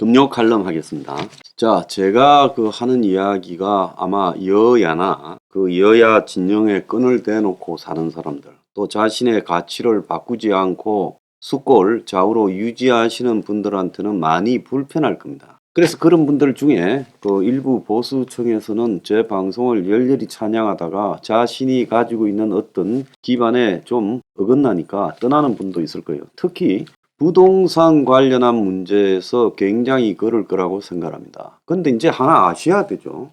금요 칼럼 하겠습니다. 자, 제가 하는 이야기가 아마 여야나 여야 진영에 끈을 대놓고 사는 사람들, 또 자신의 가치를 바꾸지 않고 숫골 좌우로 유지하시는 분들한테는 많이 불편할 겁니다. 그래서 그런 분들 중에 일부 보수층에서는 제 방송을 열렬히 찬양하다가 자신이 가지고 있는 어떤 기반에 좀 어긋나니까 떠나는 분도 있을 거예요. 특히 부동산 관련한 문제에서 굉장히 그럴 거라고 생각합니다. 근데 이제 하나 아셔야 되죠.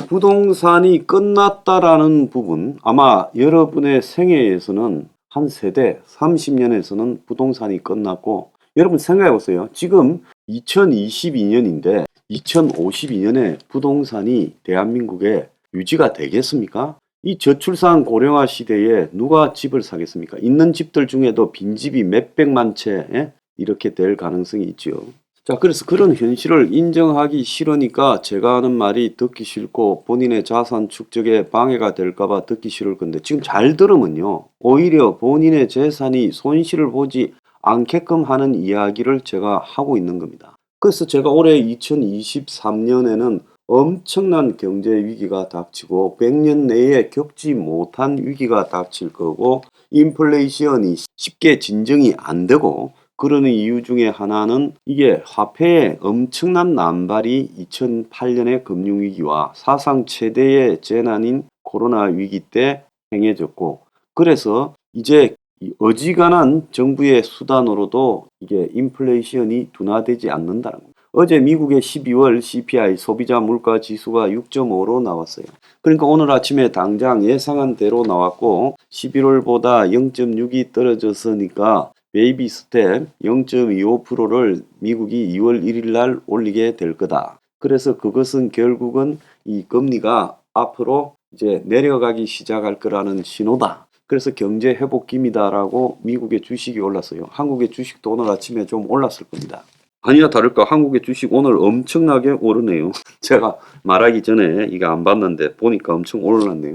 부동산이 끝났다라는 부분, 아마 여러분의 생애에서는 한 세대, 30년에서는 부동산이 끝났고, 여러분 생각해 보세요. 지금 2022년인데 2052년에 부동산이 대한민국에 유지가 되겠습니까? 이 저출산 고령화 시대에 누가 집을 사겠습니까? 있는 집들 중에도 빈집이 몇백만 채 이렇게 될 가능성이 있죠. 자, 그래서 그런 현실을 인정하기 싫으니까 제가 하는 말이 듣기 싫고 본인의 자산 축적에 방해가 될까봐 듣기 싫을 건데, 지금 잘 들으면요, 오히려 본인의 재산이 손실을 보지 않게끔 하는 이야기를 제가 하고 있는 겁니다. 그래서 제가 올해 2023년에는 엄청난 경제 위기가 닥치고 100년 내에 겪지 못한 위기가 닥칠 거고, 인플레이션이 쉽게 진정이 안 되고, 그러는 이유 중에 하나는 이게 화폐의 엄청난 남발이 2008년의 금융위기와 사상 최대의 재난인 코로나 위기 때 행해졌고, 그래서 이제 이 어지간한 정부의 수단으로도 이게 인플레이션이 둔화되지 않는다는 겁니다. 어제 미국의 12월 CPI 소비자 물가 지수가 6.5로 나왔어요. 그러니까 오늘 아침에 당장 예상한 대로 나왔고, 11월보다 0.6이 떨어졌으니까 베이비 스텝 0.25%를 미국이 2월 1일 날 올리게 될 거다. 그래서 그것은 결국은 이 금리가 앞으로 이제 내려가기 시작할 거라는 신호다. 그래서 경제 회복 기미다라고 미국의 주식이 올랐어요. 한국의 주식도 오늘 아침에 좀 올랐을 겁니다. 아니나 다를까 한국의 주식 오늘 엄청나게 오르네요. 제가 말하기 전에 이거 안 봤는데 보니까 엄청 올랐네요.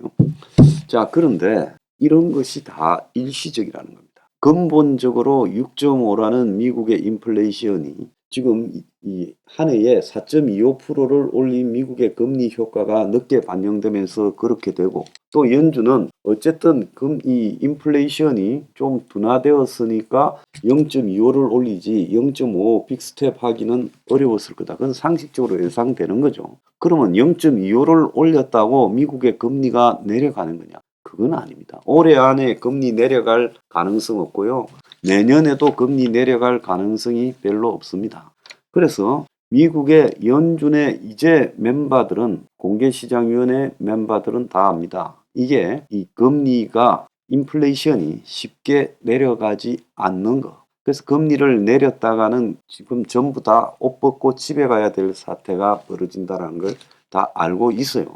자, 그런데 이런 것이 다 일시적이라는 겁니다. 근본적으로 6.5라는 미국의 인플레이션이 지금 이 한 해에 4.25%를 올린 미국의 금리 효과가 늦게 반영되면서 그렇게 되고, 또 연준은 어쨌든 이 인플레이션이 좀 둔화되었으니까 0.25를 올리지 0.5 빅스텝 하기는 어려웠을 거다. 그건 상식적으로 예상되는 거죠. 그러면 0.25를 올렸다고 미국의 금리가 내려가는 거냐? 그건 아닙니다. 올해 안에 금리 내려갈 가능성 없고요. 내년에도 금리 내려갈 가능성이 별로 없습니다. 그래서 미국의 연준의 이제 멤버들은, 공개시장위원회 멤버들은 다 압니다. 이게 이 금리가 인플레이션이 쉽게 내려가지 않는 거. 그래서 금리를 내렸다가는 지금 전부 다 옷 벗고 집에 가야 될 사태가 벌어진다는 걸 다 알고 있어요.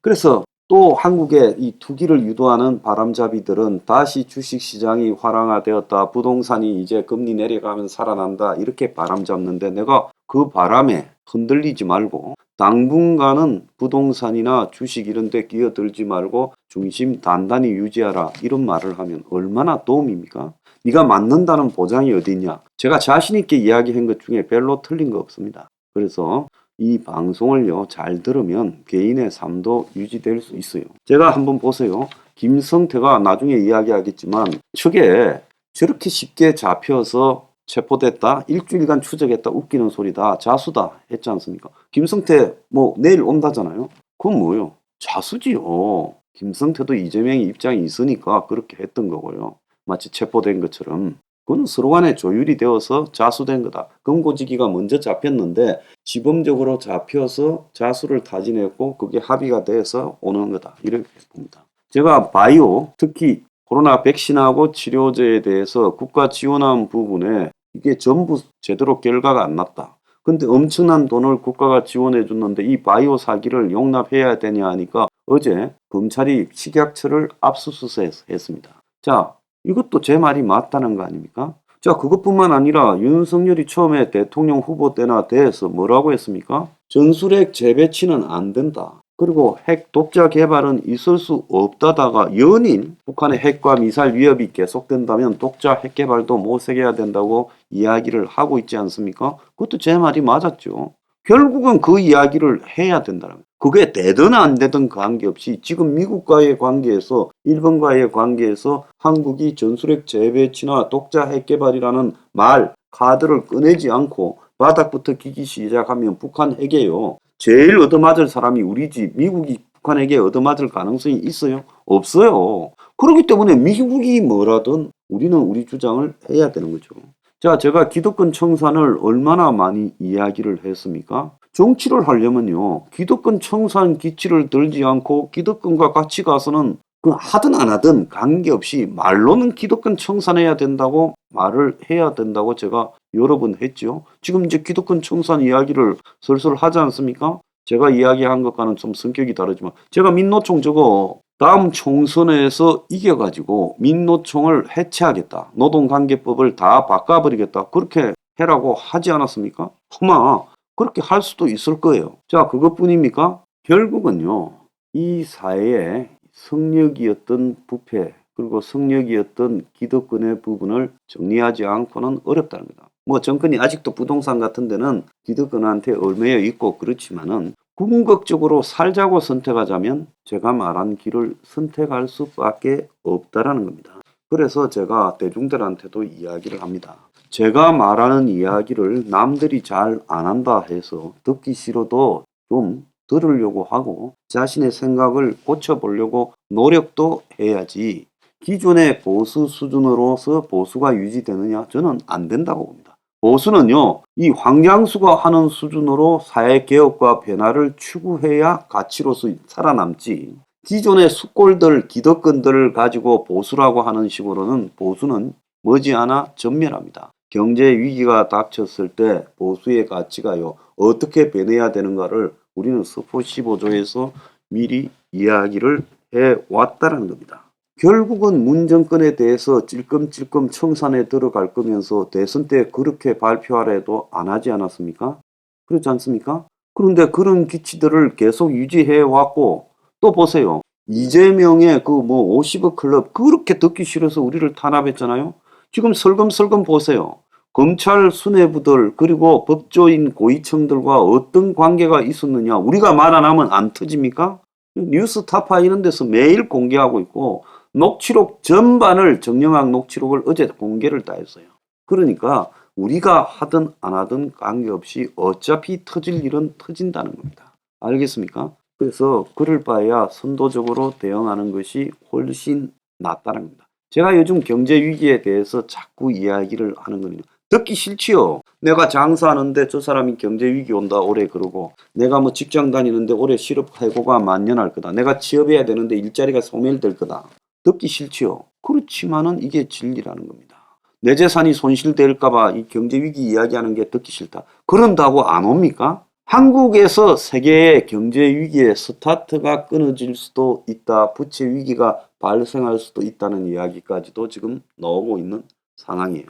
그래서 또 한국의 이 투기를 유도하는 바람잡이들은 다시 주식시장이 활황화되었다, 부동산이 이제 금리 내려가면 살아난다, 이렇게 바람 잡는데, 내가 그 바람에 흔들리지 말고 당분간은 부동산이나 주식 이런 데 끼어들지 말고 중심 단단히 유지하라, 이런 말을 하면 얼마나 도움입니까? 네가 맞는다는 보장이 어디 있냐? 제가 자신 있게 이야기한 것 중에 별로 틀린 거 없습니다. 그래서 이 방송을요, 잘 들으면 개인의 삶도 유지될 수 있어요. 제가 한번 보세요. 김성태가 나중에 이야기하겠지만 저게 저렇게 쉽게 잡혀서 체포됐다, 일주일간 추적했다, 웃기는 소리다, 자수다 했지 않습니까? 김성태 뭐 내일 온다잖아요. 그건 뭐예요? 자수지요. 김성태도 이재명의 입장이 있으니까 그렇게 했던 거고요. 마치 체포된 것처럼. 그건 서로 간에 조율이 되어서 자수된 거다. 금고지기가 먼저 잡혔는데 지범적으로 잡혀서 자수를 타진했고 그게 합의가 돼서 오는 거다, 이렇게 봅니다. 제가 바이오, 특히 코로나 백신하고 치료제에 대해서 국가 지원한 부분에 이게 전부 제대로 결과가 안 났다. 근데 엄청난 돈을 국가가 지원해 줬는데 이 바이오 사기를 용납해야 되냐 하니까 어제 검찰이 식약처를 압수수색했습니다. 자, 이것도 제 말이 맞다는 거 아닙니까? 자, 그것뿐만 아니라 윤석열이 처음에 대통령 후보 때나 대해서 뭐라고 했습니까? 전술핵 재배치는 안 된다. 그리고 핵 독자 개발은 있을 수 없다다가 연일 북한의 핵과 미사일 위협이 계속된다면 독자 핵 개발도 모색해야 된다고 이야기를 하고 있지 않습니까? 그것도 제 말이 맞았죠. 결국은 그 이야기를 해야 된다는 거예요. 그게 되든 안 되든 관계없이 지금 미국과의 관계에서 일본과의 관계에서 한국이 전술핵 재배치나 독자 핵 개발이라는 말 카드를 꺼내지 않고 바닥부터 기기 시작하면 북한 핵이에요. 제일 얻어맞을 사람이 우리지 미국이 북한에게 얻어맞을 가능성이 있어요? 없어요. 그렇기 때문에 미국이 뭐라든 우리는 우리 주장을 해야 되는 거죠. 자, 제가 기득권 청산을 얼마나 많이 이야기를 했습니까? 정치를 하려면요, 기득권 청산 기치를 들지 않고 기득권과 같이 가서는 그 하든 안 하든 관계없이 말로는 기득권 청산해야 된다고 말을 해야 된다고 제가 여러 번 했죠. 지금 이제 기득권 청산 이야기를 슬슬 하지 않습니까? 제가 이야기한 것과는 좀 성격이 다르지만 제가 민노총 저거 다음 총선에서 이겨가지고 민노총을 해체하겠다. 노동관계법을 다 바꿔버리겠다. 그렇게 해라고 하지 않았습니까? 아마 그렇게 할 수도 있을 거예요. 자, 그것뿐입니까? 결국은요, 이 사회에 성역이었던 부패 그리고 성역이었던 기득권의 부분을 정리하지 않고는 어렵다는 거다. 뭐 정권이 아직도 부동산 같은 데는 기득권한테 얽매여 있고 그렇지만은 궁극적으로 살자고 선택하자면 제가 말한 길을 선택할 수밖에 없다라는 겁니다. 그래서 제가 대중들한테도 이야기를 합니다. 제가 말하는 이야기를 남들이 잘 안 한다 해서 듣기 싫어도 좀 들으려고 하고 자신의 생각을 고쳐보려고 노력도 해야지 기존의 보수 수준으로서 보수가 유지되느냐? 저는 안 된다고 봅니다. 보수는요, 이 황장수가 하는 수준으로 사회개혁과 변화를 추구해야 가치로서 살아남지 기존의 숙골들, 기득권들을 가지고 보수라고 하는 식으로는 보수는 머지않아 전멸합니다. 경제 위기가 닥쳤을 때 보수의 가치가요, 어떻게 변해야 되는가를 우리는 서포 15조에서 미리 이야기를 해왔다는 겁니다. 결국은 문 정권에 대해서 찔끔찔끔 청산에 들어갈 거면서 대선 때 그렇게 발표하래도 안 하지 않았습니까? 그렇지 않습니까? 그런데 그런 기치들을 계속 유지해 왔고 또 보세요. 이재명의 그 뭐 50억 클럽 그렇게 듣기 싫어서 우리를 탄압했잖아요. 지금 설금설금 보세요. 검찰 수뇌부들 그리고 법조인 고위층들과 어떤 관계가 있었느냐 우리가 말 안 하면 안 터집니까? 뉴스타파 이런 데서 매일 공개하고 있고 녹취록 전반을 정영학 녹취록을 어제 공개를 다 했어요. 그러니까 우리가 하든 안 하든 관계없이 어차피 터질 일은 터진다는 겁니다. 알겠습니까? 그래서 그럴 바에야 선도적으로 대응하는 것이 훨씬 낫다는 겁니다. 제가 요즘 경제 위기에 대해서 자꾸 이야기를 하는 거는요. 듣기 싫지요. 내가 장사하는데 저 사람이 경제 위기 온다 올해 그러고 내가 뭐 직장 다니는데 올해 실업 해고가 만연할 거다. 내가 취업해야 되는데 일자리가 소멸될 거다. 듣기 싫지요. 그렇지만은 이게 진리라는 겁니다. 내 재산이 손실될까봐 이 경제 위기 이야기하는 게 듣기 싫다. 그런다고 안 옵니까? 한국에서 세계의 경제 위기의 스타트가 끊어질 수도 있다. 부채 위기가 발생할 수도 있다는 이야기까지도 지금 나오고 있는 상황이에요.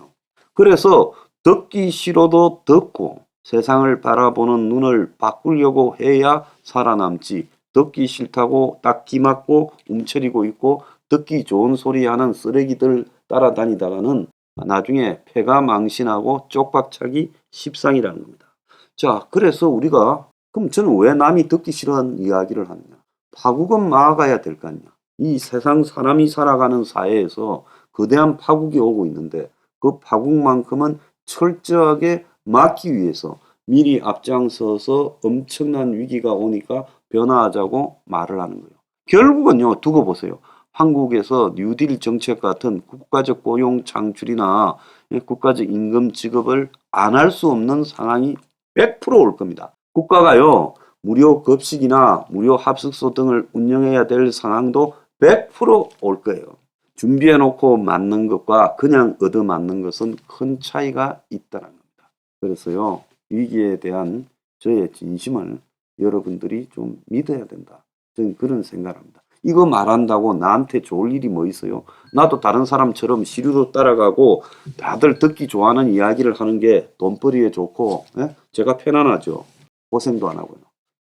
그래서 듣기 싫어도 듣고 세상을 바라보는 눈을 바꾸려고 해야 살아남지 듣기 싫다고 딱 기맞고 움츠리고 있고 듣기 좋은 소리 하는 쓰레기들 따라다니다가는 나중에 폐가 망신하고 쪽박차기 십상이라는 겁니다. 자, 그래서 우리가 그럼 저는 왜 남이 듣기 싫어하는 이야기를 하느냐? 파국은 막아야 될 거 아니냐? 이 세상 사람이 살아가는 사회에서 거대한 파국이 오고 있는데 그 파국만큼은 철저하게 막기 위해서 미리 앞장서서 엄청난 위기가 오니까 변화하자고 말을 하는 거예요. 결국은요, 두고 보세요. 한국에서 뉴딜 정책 같은 국가적 고용 창출이나 국가적 임금 지급을 안 할 수 없는 상황이 100%올 겁니다. 국가가요, 무료 급식이나 무료 합숙소 등을 운영해야 될 상황도 100%올 거예요. 준비해 놓고 맞는 것과 그냥 얻어맞는 것은 큰 차이가 있다는 겁니다. 그래서요, 위기에 대한 저의 진심을 여러분들이 좀 믿어야 된다. 저는 그런 생각을 합니다. 이거 말한다고 나한테 좋을 일이 뭐 있어요? 나도 다른 사람처럼 시류로 따라가고 다들 듣기 좋아하는 이야기를 하는 게 돈벌이에 좋고 제가 편안하죠. 고생도 안 하고요.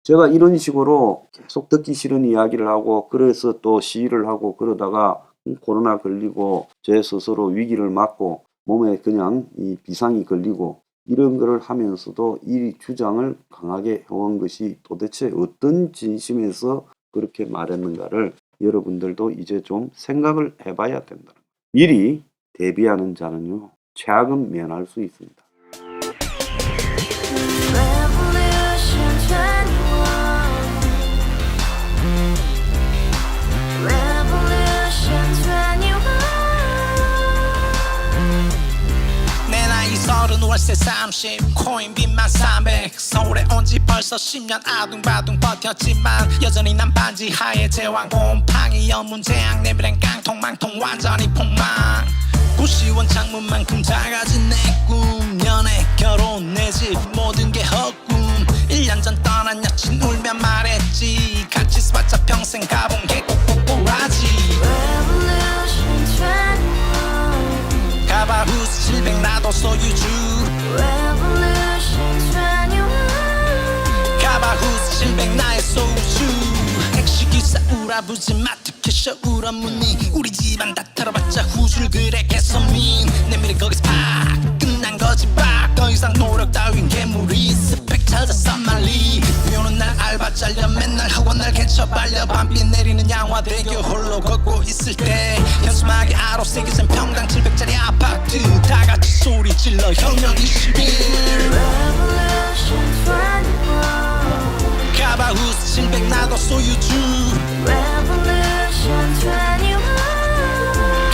제가 이런 식으로 계속 듣기 싫은 이야기를 하고 그래서 또 시위를 하고 그러다가 코로나 걸리고 제 스스로 위기를 맞고 몸에 그냥 이 비상이 걸리고 이런 거를 하면서도 이 주장을 강하게 해온 것이 도대체 어떤 진심에서 그렇게 말했는가를 여러분들도 이제 좀 생각을 해봐야 된다. 미리 대비하는 자는요, 최악은 면할 수 있습니다. 월세 30 코인빚만 300 서울에 온 지 벌써 10년 아둥바둥 버텼지만 여전히 난 반지 하에 제왕 곰팡이 연문제약 내비랑 깡통망통 완전히 폭망 고시원 창문만큼 작아진 내 꿈 연애 결혼 내 집 모든 게 헛꿈 1년 전 떠난 여친 울며 말했지 같이 살자 평생 가본 게 꼭꼭꼭하지 가바 후스 700 나도 소유주 가바 후스 700 나의 소유주 택시기사 우라부지 마트 캐셔 울어무니 우리 집안 다 털어봤자 후줄 그래 개선민 내 미래 거기서 팍 끝난 거지 팍더 이상 노력 따윈 괴물이 스펙 찾아서 말리 비오는 날 알바 잘려 맨날 학원 날 개쳐 발려 밤비 내리는 양화대교 홀로 걷고 있을 때 현수막에 아로 새겨진 평당 700짜리 아파트 다같이 소리 질러 혁명 21 가바 후스 700 나도 소유주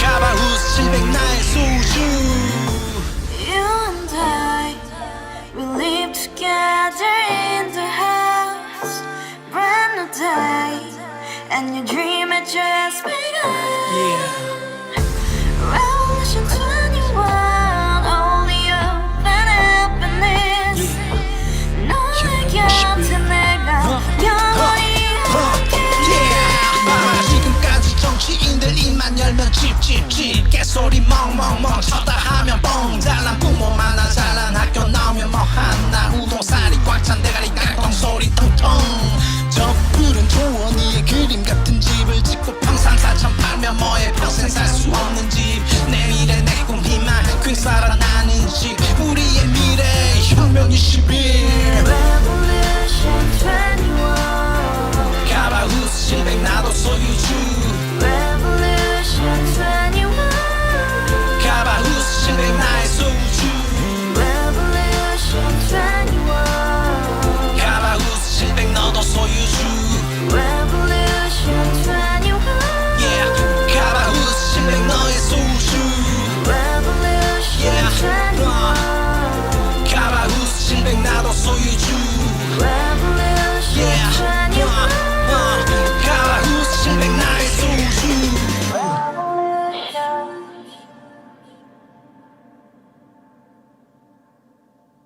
가바 후스 700 나의 소유주 You and I, we live together in the house, brand new day, and your dream had just begun. Revolution 21, only open happiness. 너의 곁에 내가 영원히 지금까지 정치인들 입만 열면 찝찝찝 개소리 멍멍멍 쳤다 하면 뻥 잘난 부모 만나 잘난 학교 나오면 뭐 하나 우동살이 꽉 찬 대가리 깡통 소리 텅텅 저 푸른 조원이의 그림 같은 집을 짓고 평상 4천 팔면 뭐해 평생 살 수 없는 집 내 미래 내 꿈 희망 퀸 살아나는 집 우리의 미래 혁명 21 Revolution 21. 가바 후스 700 나도 소유주